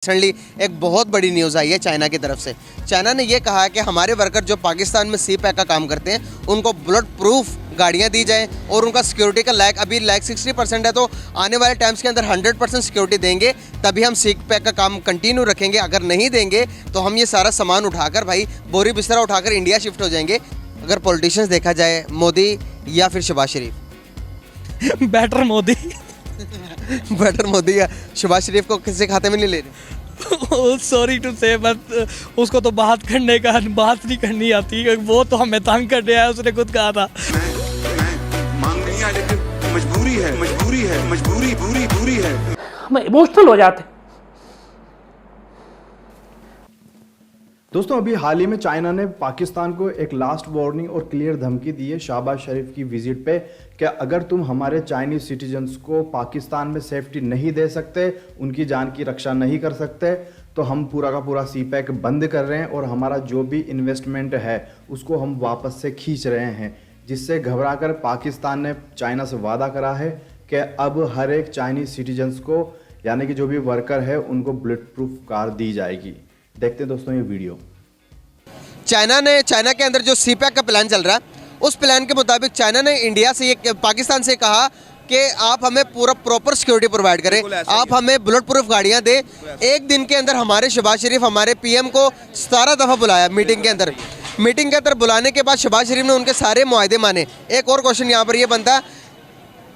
Recently एक बहुत बड़ी न्यूज़ आई है चाइना की तरफ से। चाइना ने ये कहा है कि हमारे वर्कर जो पाकिस्तान में सी पैक का काम करते हैं उनको बुलेट प्रूफ गाड़ियाँ दी जाएँ और उनका सिक्योरिटी का अभी 60% है, तो आने वाले टाइम्स के अंदर 100% सिक्योरिटी देंगे तभी हम सी पैक का काम कंटिन्यू रखेंगे। अगर नहीं देंगे तो हम ये सारा सामान उठाकर भाई बोरी बिस्तरा उठाकर इंडिया शिफ्ट हो जाएंगे। अगर पॉलिटिशियंस देखा जाए मोदी या फिर शहबाज शरीफ बेटर मोदी बेटर मोदी या शहबाज शरीफ को किसी खाते में नहीं ले रहे। सॉरी टू से बट उसको तो बात बात नहीं करनी आती, वो तो हमें तंग कर रहा है, उसने खुद कहा था। मांग नहीं है लेकिन मजबूरी है। हम इमोशनल हो जाते हैं। दोस्तों, अभी हाल ही में चाइना ने पाकिस्तान को एक लास्ट वार्निंग और क्लियर धमकी दी है शहबाज शरीफ की विजिट पे कि अगर तुम हमारे चाइनीज सिटीजन्स को पाकिस्तान में सेफ्टी नहीं दे सकते, उनकी जान की रक्षा नहीं कर सकते, तो हम पूरा का पूरा सी पैक बंद कर रहे हैं और हमारा जो भी इन्वेस्टमेंट है उसको हम वापस से खींच रहे हैं। जिससे घबराकर पाकिस्तान ने चाइना से वादा करा है कि अब हर एक चाइनीज सिटीजन्स को यानी कि जो भी वर्कर है उनको बुलेट प्रूफ कार दी जाएगी। देखते हैं दोस्तों ये वीडियो। चाइना के अंदर जो सी पैक का प्लान चल रहा है उस प्लान के मुताबिक चाइना ने पाकिस्तान से कहा कि आप हमें पूरा प्रॉपर सिक्योरिटी प्रोवाइड करें, आप हमें बुलेट प्रूफ गाड़ियां दें। एक दिन के अंदर हमारे शहबाज शरीफ हमारे पीएम को 17 दफ़ा बुलाया मीटिंग के अंदर बुलाने के बाद शहबाज शरीफ ने उनके सारे मुआहदे माने। एक और क्वेश्चन यहाँ पर ये बनता है,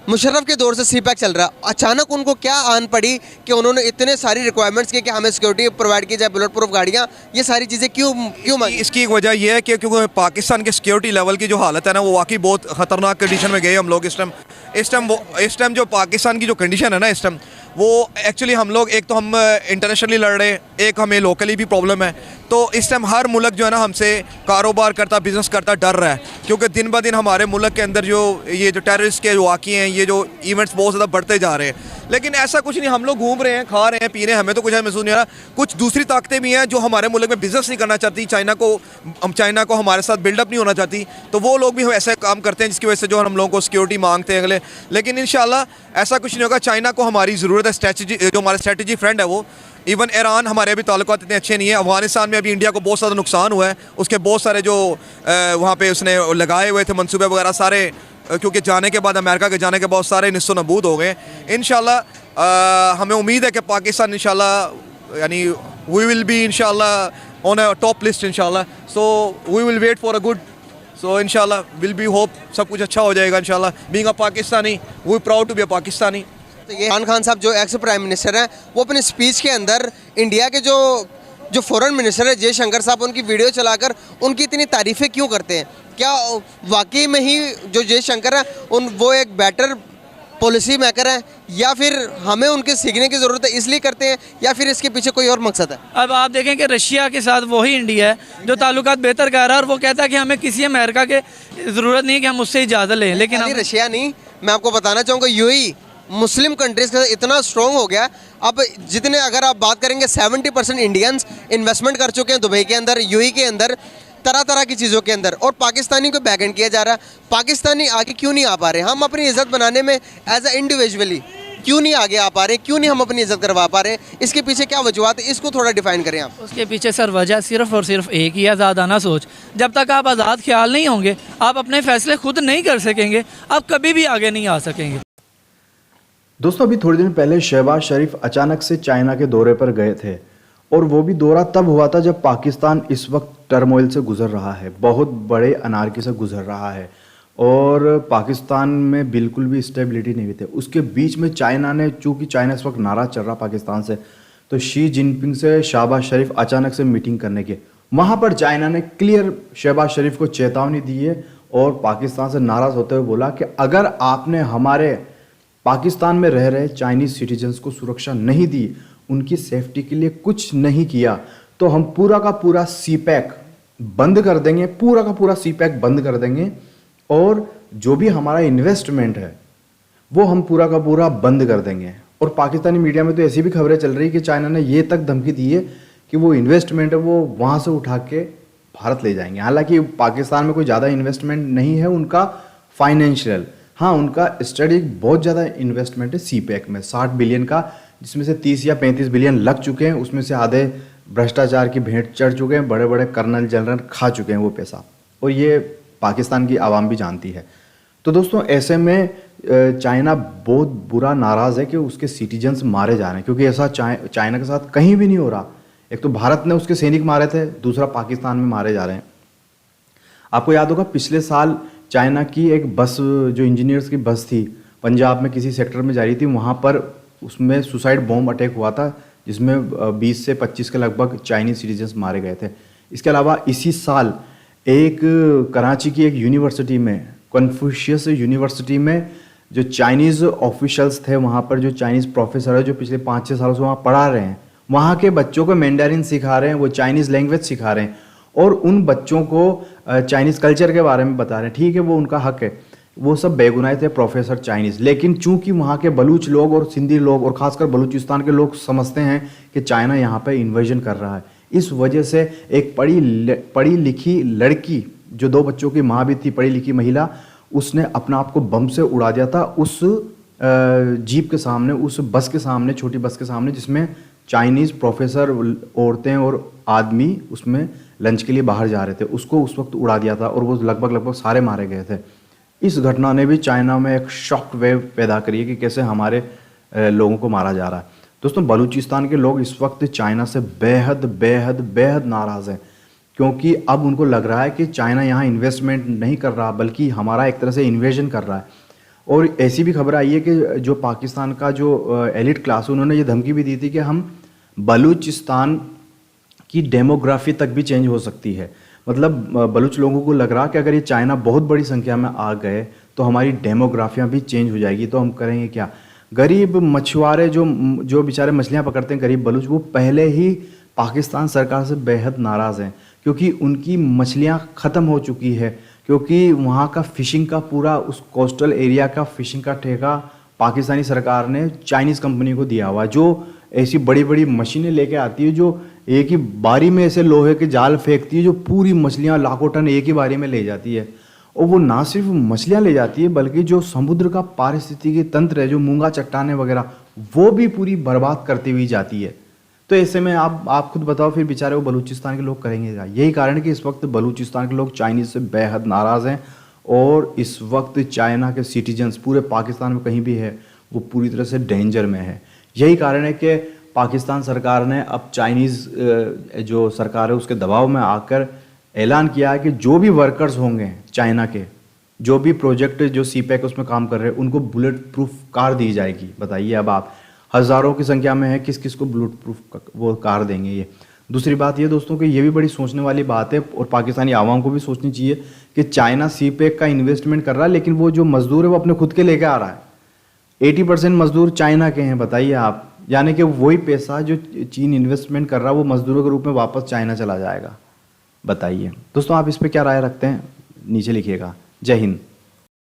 मुशर्रफ के दौर से सी पैक चल रहा, अचानक उनको क्या आन पड़ी कि उन्होंने इतने सारी रिक्वायरमेंट्स की कि हमें सिक्योरिटी प्रोवाइड की जाए, बुलेट प्रूफ गाड़ियाँ, ये सारी चीज़ें क्यों मांगी? इसकी एक वजह यह है कि क्योंकि पाकिस्तान के सिक्योरिटी लेवल की जो हालत है ना, वो वाकई बहुत ख़तरनाक कंडीशन में गए हम लोग इस टाइम जो पाकिस्तान की जो कंडीशन है ना इस टाइम, वो एक्चुअली हम लोग एक तो हम इंटरनेशनली लड़ रहे हैं, एक हमें लोकली भी प्रॉब्लम है। तो इस टाइम हर मुल्क जो है ना हमसे कारोबार करता, बिजनेस करता डर रहा है, क्योंकि दिन ब दिन हमारे मुल्क के अंदर ये जो टेररिस्ट के जो वाक़े हैं, ये जो इवेंट्स बहुत ज़्यादा बढ़ते जा रहे हैं। लेकिन ऐसा कुछ नहीं, हम लोग घूम रहे हैं, खा रहे हैं, पी रहे हैं, हमें तो कुछ महसूस नहीं हो रहा। कुछ दूसरी ताकतें भी हैं जो हमारे मुल्क में बिजनेस नहीं करना चाहती, चाइना को हमारे साथ बिल्डअप नहीं होना चाहती, तो वो लोग भी हम ऐसे काम करते हैं जिसकी वजह से जो हम लोगों को सिक्योरिटी मांगते हैं अगले। लेकिन इंशाल्लाह ऐसा कुछ नहीं होगा। चाइना को हमारी ज़रूरत है, स्ट्रेटजी जो हमारा स्ट्रेटजी फ्रेंड है वो। इवन ईरान हमारे अभी ताल्लुकात इतने अच्छे नहीं है। अफगानिस्तान में अभी इंडिया को बहुत ज़्यादा नुकसान हुआ है, उसके बहुत सारे जो वहाँ पे उसने लगाए हुए थे मंसूबे वगैरह सारे, क्योंकि जाने के बाद अमेरिका के जाने के बाद सारे निस्सो नबूद हो गए। इंशाल्लाह हमें उम्मीद है कि पाकिस्तान इंशाल्लाह यानी वी विल बी इंशाल्लाह ऑन अ टॉप लिस्ट इंशाल्लाह। So we will wait for a good, so इंशाल्लाह विल बी होप सब कुछ अच्छा हो जाएगा इंशाल्लाह। Being a Pakistani we proud to be a Pakistani. तो ये इमरान खान साहब जो एक्स प्राइम मिनिस्टर हैं, वो अपने स्पीच के अंदर इंडिया के जो फॉरेन मिनिस्टर है जयशंकर साहब, उनकी वीडियो चलाकर उनकी इतनी तारीफ़ें क्यों करते हैं? क्या वाकई में ही जो जयशंकर है वो एक बेटर पॉलिसी मेकर है, या फिर हमें उनके सीखने की ज़रूरत है इसलिए करते हैं, या फिर इसके पीछे कोई और मकसद है? अब आप देखें कि रशिया के साथ वही इंडिया है जो ताल्लुकात बेहतर कर रहा है, और वो कहता है कि हमें किसी अमेरिका के ज़रूरत नहीं कि हम उससे इजाज़त लें। लेकिन हम रशिया नहीं, मैं आपको बताना चाहूँगा यूएई मुस्लिम कंट्रीज़ का इतना स्ट्रॉन्ग हो गया। अब जितने अगर आप बात करेंगे 70% इंडियंस इन्वेस्टमेंट कर चुके हैं दुबई के अंदर, यूएई के अंदर, तरह तरह की चीज़ों के अंदर, और पाकिस्तानी को बैक एंड किया जा रहा है। पाकिस्तानी आगे क्यों नहीं आ पा रहे? हम अपनी इज़्ज़त बनाने में एज ए इंडिविजुअली क्यों नहीं आगे आ पा रहे? क्यों नहीं हम अपनी इज़्ज़त करवा पा रहे? इसके पीछे क्या वजूहत है, इसको थोड़ा डिफाइन करें आप। उसके पीछे सर वजह सिर्फ और सिर्फ एक ही, आज़ादाना सोच। जब तक आप आज़ाद ख्याल नहीं होंगे, आप अपने फैसले खुद नहीं कर सकेंगे, आप कभी भी आगे नहीं आ सकेंगे। दोस्तों, अभी थोड़े दिन पहले शहबाज शरीफ अचानक से चाइना के दौरे पर गए थे, और वो भी दौरा तब हुआ था जब पाकिस्तान इस वक्त टर्मोइल से गुजर रहा है, बहुत बड़े अनारकी से गुजर रहा है, और पाकिस्तान में बिल्कुल भी स्टेबिलिटी नहीं हुई थी। उसके बीच में चाइना ने, चूँकि चाइना इस वक्त नाराज़ चल रहा पाकिस्तान से, तो शी जिनपिंग से शहबाज शरीफ अचानक से मीटिंग करने के, वहाँ पर चाइना ने क्लियर शहबाज शरीफ को चेतावनी दी है और पाकिस्तान से नाराज़ होते हुए बोला कि अगर आपने हमारे पाकिस्तान में रह रहे चाइनीज़ सिटीजन्स को सुरक्षा नहीं दी, उनकी सेफ्टी के लिए कुछ नहीं किया, तो हम पूरा का पूरा सी पैक बंद कर देंगे, पूरा का पूरा सी पैक बंद कर देंगे, और जो भी हमारा इन्वेस्टमेंट है वो हम पूरा का पूरा बंद कर देंगे। और पाकिस्तानी मीडिया में तो ऐसी भी खबरें चल रही कि चाइना ने ये तक धमकी दी है कि वो इन्वेस्टमेंट है वो वहाँ से उठा के भारत ले जाएंगे। हालांकि पाकिस्तान में कोई ज़्यादा इन्वेस्टमेंट नहीं है उनका फाइनेंशियल, हाँ उनका स्टडी बहुत ज़्यादा इन्वेस्टमेंट है सी पैक में, 60 बिलियन का जिसमें से 30 या 35 बिलियन लग चुके हैं, उसमें से आधे भ्रष्टाचार की भेंट चढ़ चुके हैं, बड़े बड़े कर्नल जनरल खा चुके हैं वो पैसा, और ये पाकिस्तान की आवाम भी जानती है। तो दोस्तों ऐसे में चाइना बहुत बुरा नाराज़ है कि उसके सिटीजन्स मारे जा रहे हैं, क्योंकि ऐसा चाइना के साथ कहीं भी नहीं हो रहा। एक तो भारत ने उसके सैनिक मारे थे, दूसरा पाकिस्तान में मारे जा रहे हैं। आपको याद होगा पिछले साल चाइना की एक बस, जो इंजीनियर्स की बस थी, पंजाब में किसी सेक्टर में जा रही थी, वहाँ पर उसमें सुसाइड बॉम्ब अटैक हुआ था, जिसमें 20 से 25 के लगभग चाइनीज सिटीजन्स मारे गए थे। इसके अलावा इसी साल एक कराची की एक यूनिवर्सिटी में, कन्फ्यूशियस यूनिवर्सिटी में, जो चाइनीज़ ऑफिशियल्स थे वहाँ पर, जो चाइनीज़ प्रोफेसर है जो पिछले 5-6 सालों से वहाँ पढ़ा रहे हैं, वहाँ के बच्चों को मैंडारिन सिखा रहे हैं, वो चाइनीज़ लैंग्वेज सिखा रहे हैं और उन बच्चों को चाइनीज़ कल्चर के बारे में बता रहे हैं। ठीक है, वो उनका हक है, वो सब बेगुनाह थे प्रोफेसर चाइनीज़, लेकिन चूंकि वहाँ के बलूच लोग और सिंधी लोग और ख़ासकर बलूचिस्तान के लोग समझते हैं कि चाइना यहाँ पे इन्वेजन कर रहा है, इस वजह से एक पढ़ी लिखी लड़की, जो 2 बच्चों की माँ भी थी, पढ़ी लिखी महिला, उसने अपना आप को बम से उड़ा दिया था उस जीप के सामने, उस बस के सामने, छोटी बस के सामने, जिसमें चाइनीज़ प्रोफेसर, औरतें और आदमी उसमें लंच के लिए बाहर जा रहे थे। उसको उस वक्त उड़ा दिया था और वो लगभग सारे मारे गए थे। इस घटना ने भी चाइना में एक शॉक वेव पैदा करी है कि कैसे हमारे लोगों को मारा जा रहा है। दोस्तों बलूचिस्तान के लोग इस वक्त चाइना से बेहद बेहद बेहद नाराज़ हैं, क्योंकि अब उनको लग रहा है कि चाइना यहाँ इन्वेस्टमेंट नहीं कर रहा, बल्कि हमारा एक तरह से इन्वेजन कर रहा है। और ऐसी भी खबर आई है कि जो पाकिस्तान का जो एलिट क्लास, उन्होंने ये धमकी भी दी थी कि हम बलूचिस्तान की डेमोग्राफी तक भी चेंज हो सकती है। मतलब बलूच लोगों को लग रहा कि अगर ये चाइना बहुत बड़ी संख्या में आ गए तो हमारी डेमोग्राफियाँ भी चेंज हो जाएगी, तो हम करेंगे क्या। गरीब मछुआरे जो बेचारे मछलियाँ पकड़ते हैं, गरीब बलूच, वो पहले ही पाकिस्तान सरकार से बेहद नाराज़ हैं, क्योंकि उनकी मछलियाँ ख़त्म हो चुकी है, क्योंकि वहाँ का फ़िशिंग का पूरा, उस कोस्टल एरिया का फ़िशिंग का ठेका पाकिस्तानी सरकार ने चाइनीज़ कंपनी को दिया हुआ, जो ऐसी बड़ी बड़ी मशीनें लेके आती है, जो एक ही बारी में ऐसे लोहे के जाल फेंकती है, जो पूरी मछलियाँ लाखों टन एक ही बारी में ले जाती है। और वो ना सिर्फ मछलियाँ ले जाती है, बल्कि जो समुद्र का पारिस्थितिकी तंत्र है, जो मूंगा चट्टानें वगैरह, वो भी पूरी बर्बाद करती हुई जाती है। तो ऐसे में आप खुद बताओ, फिर बेचारे वो बलूचिस्तान के लोग करेंगे क्या। यही कारण है कि इस वक्त बलूचिस्तान के लोग चाइनीज़ से बेहद नाराज़ हैं, और इस वक्त चाइना के सिटीजन्स पूरे पाकिस्तान में कहीं भी है, वो पूरी तरह से डेंजर में है। यही कारण है कि पाकिस्तान सरकार ने अब चाइनीज़ जो सरकार है उसके दबाव में आकर ऐलान किया है कि जो भी वर्कर्स होंगे चाइना के, जो भी प्रोजेक्ट जो सीपैक उसमें काम कर रहे हैं, उनको बुलेट प्रूफ कार दी जाएगी। बताइए, अब आप हज़ारों की संख्या में है, किस किस को बुलेट प्रूफ वो कार देंगे। ये दूसरी बात ये दोस्तों कि ये भी बड़ी सोचने वाली बात है, और पाकिस्तानी आवाम को भी सोचनी चाहिए कि चाइना सीपैक का इन्वेस्टमेंट कर रहा है, लेकिन वो जो मजदूर है वो अपने खुद के लेके आ रहा है। 80% मजदूर चाइना के हैं, बताइए आप। यानी कि वही पैसा जो चीन इन्वेस्टमेंट कर रहा है वो मजदूरों के रूप में वापस चाइना चला जाएगा। बताइए दोस्तों, आप इस पर क्या राय रखते हैं, नीचे लिखिएगा। जय हिंद।